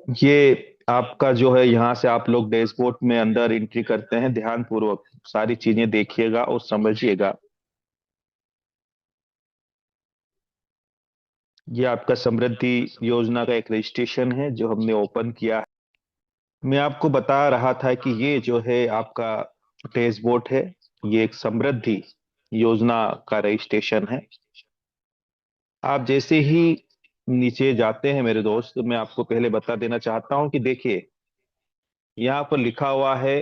ये आपका जो है, यहाँ से आप लोग डैशबोर्ड में अंदर एंट्री करते हैं। ध्यान पूर्वक सारी चीजें देखिएगा और समझिएगा। ये आपका समृद्धि योजना का एक रजिस्ट्रेशन है जो हमने ओपन किया है। मैं आपको बता रहा था कि ये जो है आपका डैशबोर्ड है, ये एक समृद्धि योजना का रजिस्ट्रेशन है। आप जैसे ही नीचे जाते हैं मेरे दोस्त, मैं आपको पहले बता देना चाहता हूं कि देखिए, यहाँ पर लिखा हुआ है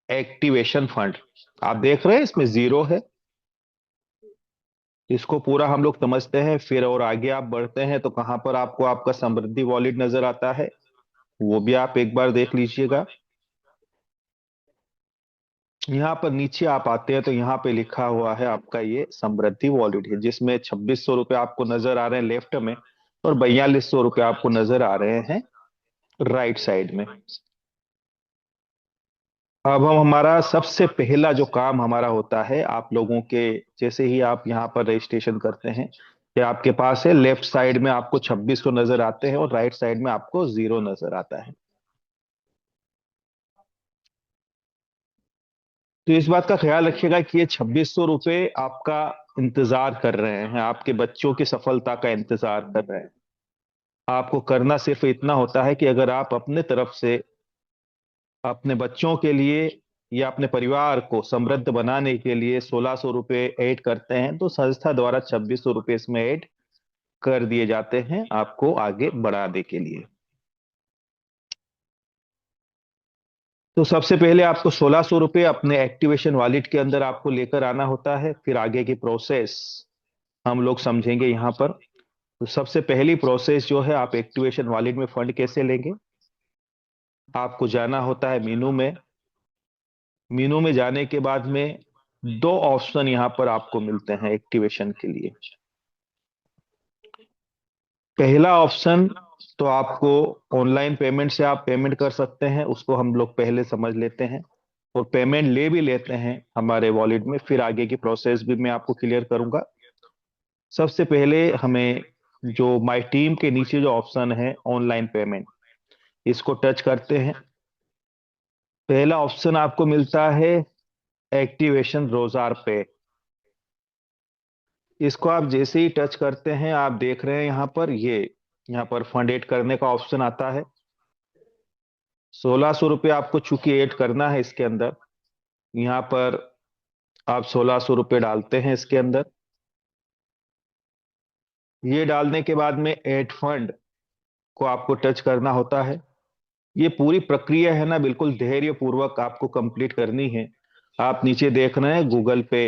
एक्टिवेशन फंड। आप देख रहे हैं इसमें जीरो है। इसको पूरा हम लोग समझते हैं, फिर और आगे आप बढ़ते हैं तो कहाँ पर आपको आपका समृद्धि वॉलेट नजर आता है, वो भी आप एक बार देख लीजिएगा। यहाँ पर नीचे आप आते हैं तो यहाँ पे लिखा हुआ है आपका ये समृद्धि वॉलेट है, जिसमें 2600 रुपये आपको नजर आ रहे हैं लेफ्ट में, और 4200 रुपये आपको नजर आ रहे हैं राइट साइड में। अब हम हमारा सबसे पहला जो काम हमारा होता है आप लोगों के, जैसे ही आप यहाँ पर रजिस्ट्रेशन करते हैं, कि आपके पास है लेफ्ट साइड में आपको 2600 नजर आते हैं और राइट साइड में आपको जीरो नजर आता है। तो इस बात का ख्याल रखिएगा कि ये 2600 रुपये आपका इंतजार कर रहे हैं, आपके बच्चों की सफलता का इंतजार कर रहे हैं। आपको करना सिर्फ इतना होता है कि अगर आप अपने तरफ से अपने बच्चों के लिए या अपने परिवार को समृद्ध बनाने के लिए 1600 रुपये ऐड करते हैं, तो संस्था द्वारा 2600 रुपये इसमें ऐड कर दिए जाते हैं आपको आगे बढ़ाने के लिए। तो सबसे पहले आपको 1600 रुपये अपने एक्टिवेशन वॉलेट के अंदर आपको लेकर आना होता है, फिर आगे की प्रोसेस हम लोग समझेंगे यहाँ पर। तो सबसे पहली प्रोसेस जो है, आप एक्टिवेशन वॉलेट में फंड कैसे लेंगे। आपको जाना होता है मीनू में। मीनू में जाने के बाद में दो ऑप्शन यहाँ पर आपको मिलते हैं एक्टिवेशन के लिए। पहला ऑप्शन, तो आपको ऑनलाइन पेमेंट से आप पेमेंट कर सकते हैं, उसको हम लोग पहले समझ लेते हैं और पेमेंट ले भी लेते हैं हमारे वॉलेट में, फिर आगे की प्रोसेस भी मैं आपको क्लियर करूंगा। सबसे पहले हमें जो माई टीम के नीचे जो ऑप्शन है ऑनलाइन पेमेंट, इसको टच करते हैं। पहला ऑप्शन आपको मिलता है एक्टिवेशन रोजार पे। इसको आप जैसे ही टच करते हैं, आप देख रहे हैं यहाँ पर यहाँ पर फंड ऐड करने का ऑप्शन आता है। 1600 रुपये आपको चूंकि ऐड करना है इसके अंदर, यहाँ पर आप 1600 रुपये डालते हैं इसके अंदर। ये डालने के बाद में ऐड फंड को आपको टच करना होता है। ये पूरी प्रक्रिया है ना, बिल्कुल धैर्य पूर्वक आपको कंप्लीट करनी है। आप नीचे देख रहे हैं गूगल पे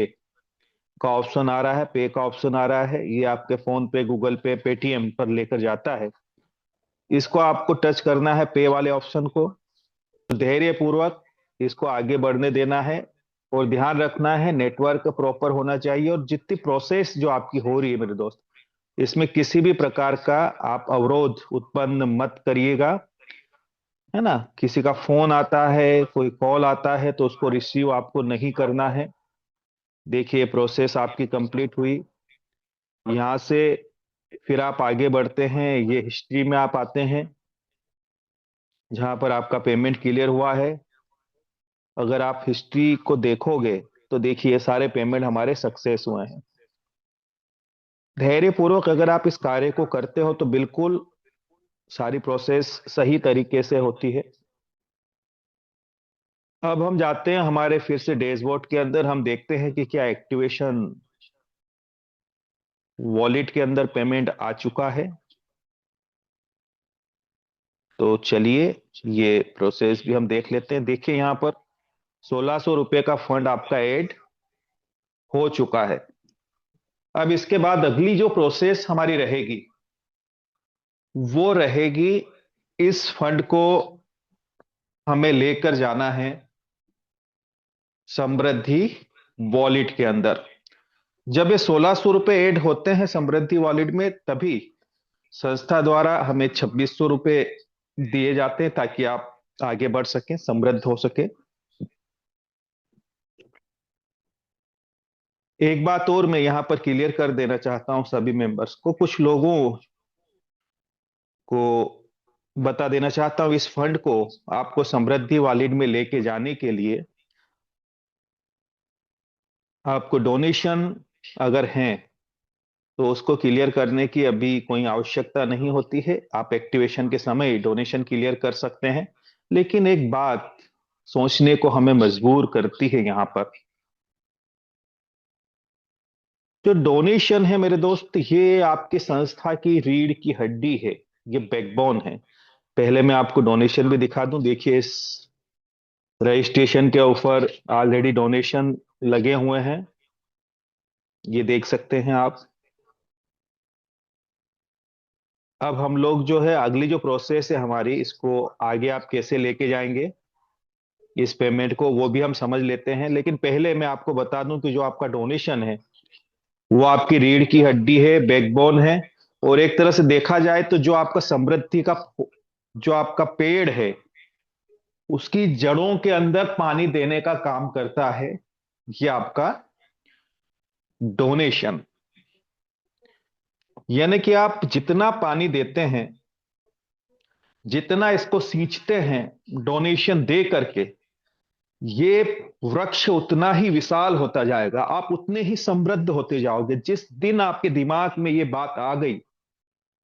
का ऑप्शन आ रहा है, पे का ऑप्शन आ रहा है, ये आपके फोन पे, गूगल पे, पेटीएम पर लेकर जाता है। इसको आपको टच करना है पे वाले ऑप्शन को, धैर्य पूर्वक इसको आगे बढ़ने देना है। और ध्यान रखना है नेटवर्क प्रॉपर होना चाहिए, और जितनी प्रोसेस जो आपकी हो रही है मेरे दोस्त, इसमें किसी भी प्रकार का आप अवरोध उत्पन्न मत करिएगा, है ना। किसी का फोन आता है, कोई कॉल आता है, तो उसको रिसीव आपको नहीं करना है। देखिए प्रोसेस आपकी कंप्लीट हुई। यहाँ से फिर आप आगे बढ़ते हैं, ये हिस्ट्री में आप आते हैं जहां पर आपका पेमेंट क्लियर हुआ है। अगर आप हिस्ट्री को देखोगे तो देखिए सारे पेमेंट हमारे सक्सेस हुए हैं। धैर्यपूर्वक अगर आप इस कार्य को करते हो तो बिल्कुल सारी प्रोसेस सही तरीके से होती है। अब हम जाते हैं हमारे फिर से डैशबोर्ड के अंदर, हम देखते हैं कि क्या एक्टिवेशन वॉलेट के अंदर पेमेंट आ चुका है। तो चलिए ये प्रोसेस भी हम देख लेते हैं। देखिए यहाँ पर 1600 रुपये का फंड आपका ऐड हो चुका है। अब इसके बाद अगली जो प्रोसेस हमारी रहेगी, वो रहेगी इस फंड को हमें लेकर जाना है समृद्धि वॉलेट के अंदर। जब ये 1600 रुपये ऐड होते हैं समृद्धि वॉलेट में, तभी संस्था द्वारा हमें 2600 रुपये दिए जाते हैं ताकि आप आगे बढ़ सकें, समृद्ध हो सके। एक बात और मैं यहाँ पर क्लियर कर देना चाहता हूँ सभी मेंबर्स को, कुछ लोगों को बता देना चाहता हूँ, इस फंड को आपको समृद्धि वॉलेट में लेके जाने के लिए आपको डोनेशन अगर है तो उसको क्लियर करने की अभी कोई आवश्यकता नहीं होती है। आप एक्टिवेशन के समय डोनेशन क्लियर कर सकते हैं। लेकिन एक बात सोचने को हमें मजबूर करती है यहां पर, जो डोनेशन है मेरे दोस्त, ये आपकी संस्था की रीढ़ की हड्डी है, ये बैकबोन है। पहले मैं आपको डोनेशन भी दिखा दूं। देखिए, इस रजिस्ट्रेशन के ऊपर ऑलरेडी डोनेशन लगे हुए हैं, ये देख सकते हैं आप। अब हम लोग जो है, अगली जो प्रोसेस है हमारी, इसको आगे आप कैसे लेके जाएंगे इस पेमेंट को, वो भी हम समझ लेते हैं। लेकिन पहले मैं आपको बता दूं कि जो आपका डोनेशन है वो आपकी रीढ़ की हड्डी है, बैकबोन है। और एक तरह से देखा जाए तो जो आपका समृद्धि का जो आपका पेड़ है, उसकी जड़ों के अंदर पानी देने का काम करता है ये आपका डोनेशन। यानी कि आप जितना पानी देते हैं, जितना इसको सींचते हैं डोनेशन दे करके, ये वृक्ष उतना ही विशाल होता जाएगा, आप उतने ही समृद्ध होते जाओगे। जिस दिन आपके दिमाग में ये बात आ गई,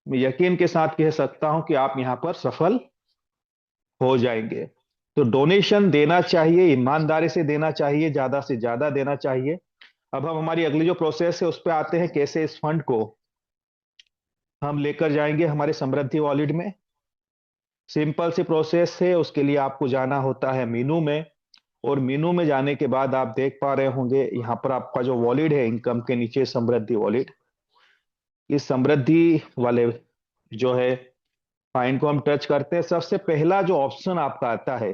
मैं यकीन के साथ कह सकता हूं कि आप यहां पर सफल हो जाएंगे। तो डोनेशन देना चाहिए, ईमानदारी से देना चाहिए, ज्यादा से ज्यादा देना चाहिए। अब हम हमारी अगली जो प्रोसेस है उस पर आते हैं, कैसे इस फंड को हम लेकर जाएंगे हमारे समृद्धि वॉलेट में। सिंपल सी प्रोसेस है, उसके लिए आपको जाना होता है मीनू में। और मीनू में जाने के बाद आप देख पा रहे होंगे यहाँ पर आपका जो वॉलेट है, इनकम के नीचे समृद्धि वॉलेट। इस समृद्धि वाले जो है फाइन को हम टच करते हैं, सबसे पहला जो ऑप्शन आपका आता है,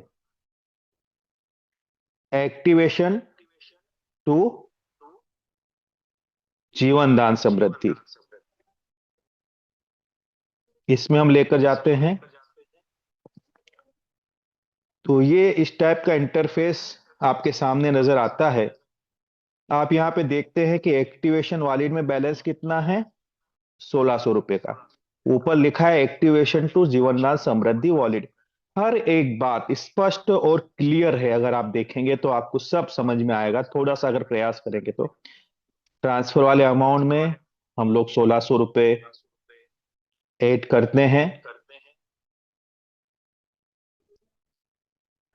एक्टिवेशन टू जीवन दान समृद्धि, इसमें हम लेकर जाते हैं। तो ये इस टाइप का इंटरफेस आपके सामने नजर आता है। आप यहाँ पे देखते हैं कि एक्टिवेशन वॉलेट में बैलेंस कितना है, 1600 रुपए का। ऊपर लिखा है एक्टिवेशन टू जीवनदान समृद्धि वॉलेट। हर एक बात स्पष्ट और क्लियर है, अगर आप देखेंगे तो आपको सब समझ में आएगा, थोड़ा सा अगर प्रयास करेंगे तो। ट्रांसफर वाले अमाउंट में हम लोग 1600 रुपए ऐड करते हैं।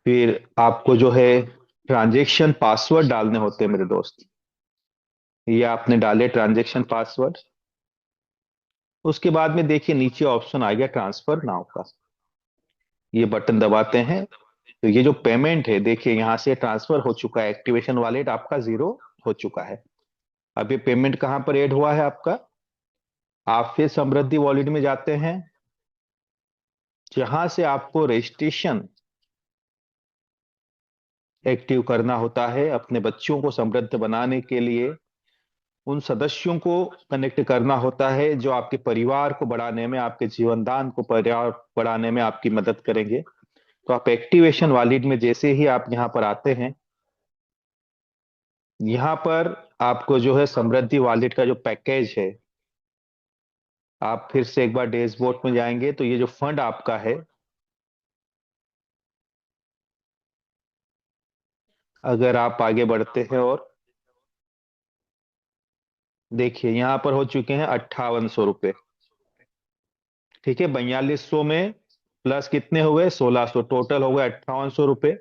फिर आपको जो है ट्रांजेक्शन पासवर्ड डालने होते हैं मेरे दोस्त। ये आपने डाले ट्रांजेक्शन पासवर्ड। उसके बाद में देखिए नीचे ऑप्शन आ गया ट्रांसफर नाउ का, ये बटन दबाते हैं तो ये जो पेमेंट है देखिए यहां से ट्रांसफर हो चुका है, एक्टिवेशन वॉलेट आपका जीरो हो चुका है। अब ये पेमेंट कहां पर ऐड हुआ है आपका, आप फिर समृद्धि वॉलेट में जाते हैं, जहां से आपको रजिस्ट्रेशन एक्टिव करना होता है अपने बच्चों को समृद्ध बनाने के लिए। उन सदस्यों को कनेक्ट करना होता है जो आपके परिवार को बढ़ाने में, आपके जीवनदान को परिवार बढ़ाने में आपकी मदद करेंगे। तो आप एक्टिवेशन वॉलेट में जैसे ही आप यहाँ पर आते हैं, यहाँ पर आपको जो है समृद्धि वॉलेट का जो पैकेज है, आप फिर से एक बार डैशबोर्ड में जाएंगे तो ये जो फंड आपका है, अगर आप आगे बढ़ते हैं और देखिए यहाँ पर हो चुके हैं 5800 रुपये। ठीक है, 4200 में प्लस कितने हुए, 1600, टोटल हो गए 5800 रुपये।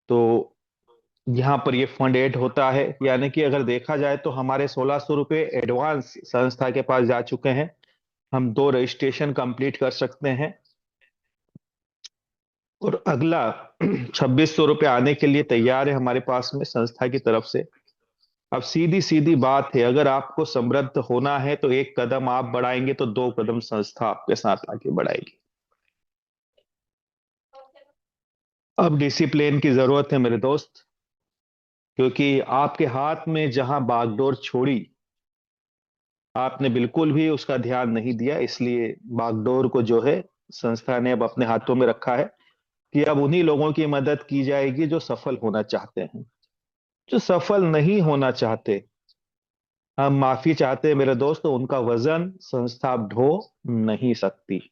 तो यहाँ पर ये फंड ऐड होता है, यानी कि अगर देखा जाए तो हमारे 1600 रुपये एडवांस संस्था के पास जा चुके हैं। हम दो रजिस्ट्रेशन कंप्लीट कर सकते हैं और अगला 2600 रुपये आने के लिए तैयार है हमारे पास में संस्था की तरफ से। अब सीधी सीधी बात है, अगर आपको समृद्ध होना है तो एक कदम आप बढ़ाएंगे तो दो कदम संस्था आपके साथ आगे बढ़ाएगी। अब डिसिप्लिन की जरूरत है मेरे दोस्त, क्योंकि आपके हाथ में जहां बागडोर छोड़ी, आपने बिल्कुल भी उसका ध्यान नहीं दिया, इसलिए बागडोर को जो है संस्था ने अब अपने हाथों में रखा है कि अब उन्हीं लोगों की मदद की जाएगी जो सफल होना चाहते हैं। जो सफल नहीं होना चाहते, हम माफी चाहते हैं मेरे दोस्त, उनका वजन संस्था अब ढो नहीं सकती।